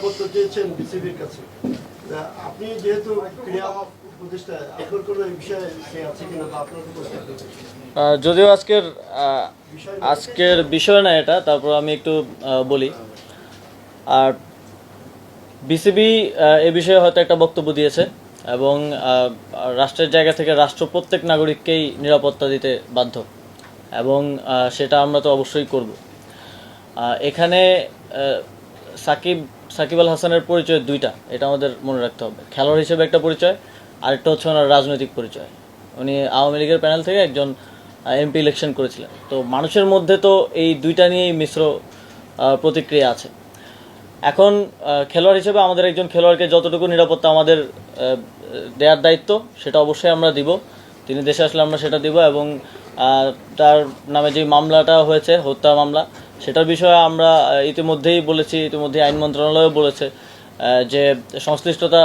নিরাপত্তা চেয়েছেন বিসিবির কাছে। আপনি যেহেতু ক্রীড়া উপদেষ্টা, আপনার কোনো বিষয়ে আছে কিনা বা আপনার যদিও আজকের বিষয় না এটা, তারপর আমি একটু বলি। আর বিসিবি এ বিষয়ে হয়তো একটা বক্তব্য দিয়েছে এবং রাষ্ট্রের জায়গা থেকে রাষ্ট্র প্রত্যেক নাগরিককেই নিরাপত্তা দিতে বাধ্য এবং সেটা আমরা তো অবশ্যই করব। এখানে সাকিব আল হাসানের পরিচয় দুইটা, এটা আমাদের মনে রাখতে হবে। খেলোয়াড় হিসেবে একটা পরিচয়, আরেকটা হচ্ছে ওনার রাজনৈতিক পরিচয়। উনি আওয়ামী লীগের প্যানেল থেকে একজন এমপি ইলেকশন করেছিলেন। তো মানুষের মধ্যে তো এই দুইটা নিয়েই মিশ্র প্রতিক্রিয়া আছে। এখন খেলোয়াড় হিসেবে আমাদের একজন খেলোয়াড়কে যতটুকু নিরাপত্তা আমাদের দেওয়ার দায়িত্ব, সেটা অবশ্যই আমরা দিব। তিনি দেশে আসলে আমরা সেটা দিব এবং তার নামে যে মামলাটা হয়েছে, হত্যা মামলা, সেটার বিষয়ে আমরা ইতিমধ্যেই বলেছি, ইতিমধ্যেই আইন মন্ত্রণালয়ও বলেছে যে সংশ্লিষ্টতা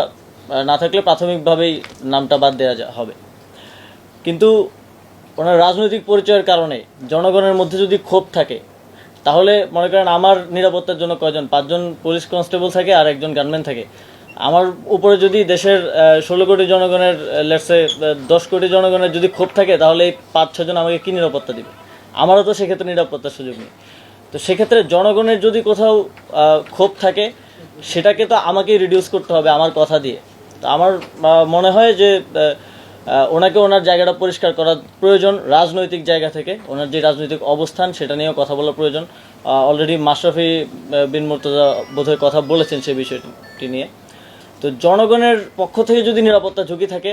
না থাকলে প্রাথমিকভাবেই নামটা বাদ দেওয়া হবে। কিন্তু ওনার রাজনৈতিক পরিচয়ের কারণে জনগণের মধ্যে যদি ক্ষোভ থাকে, তাহলে মনে করেন আমার নিরাপত্তার জন্য কয়জন, 5 জন পুলিশ কনস্টেবল থাকে আর একজন গানম্যান থাকে। আমার উপরে যদি দেশের 16 কোটি জনগণের, লেটসে 10 কোটি জনগণের যদি ক্ষোভ থাকে, তাহলে এই 5-6 জন আমাকে কী নিরাপত্তা দিবে? আমারও তো সেক্ষেত্রে নিরাপত্তার সুযোগ নেই। তো সেক্ষেত্রে জনগণের যদি কোথাও ক্ষোভ থাকে, সেটাকে তো আমাকেই রিডিউস করতে হবে আমার কথা দিয়ে। তো আমার মনে হয় যে ওনাকে ওনার জায়গাটা পরিষ্কার করা প্রয়োজন। রাজনৈতিক জায়গা থেকে ওনার যে রাজনৈতিক অবস্থান, সেটা নিয়েও কথা বলা প্রয়োজন। অলরেডি মাশরাফি বিন মুর্তজা বোধহয় কথা বলেছেন সে বিষয়টি নিয়ে। তো জনগণের পক্ষ থেকে যদি নিরাপত্তা ঝুঁকি থাকে,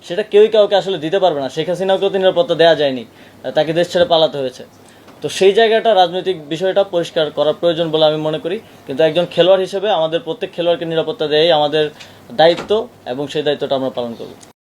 সেটা কেউই কাউকে আসলে দিতে পারবে না। শেখ হাসিনাকেও তো নিরাপত্তা দেওয়া যায়নি, তাকে দেশ ছেড়ে পালাতে হয়েছে। তো সেই জায়গাটা, রাজনৈতিক বিষয়টা পরিষ্কার করা প্রয়োজন বলে আমি মনে করি। কিন্তু একজন খেলোয়াড় হিসেবে আমাদের প্রত্যেক খেলোয়াড়কে নিরাপত্তা দেওয়াই আমাদের দায়িত্ব এবং সেই দায়িত্বটা আমরা পালন করব।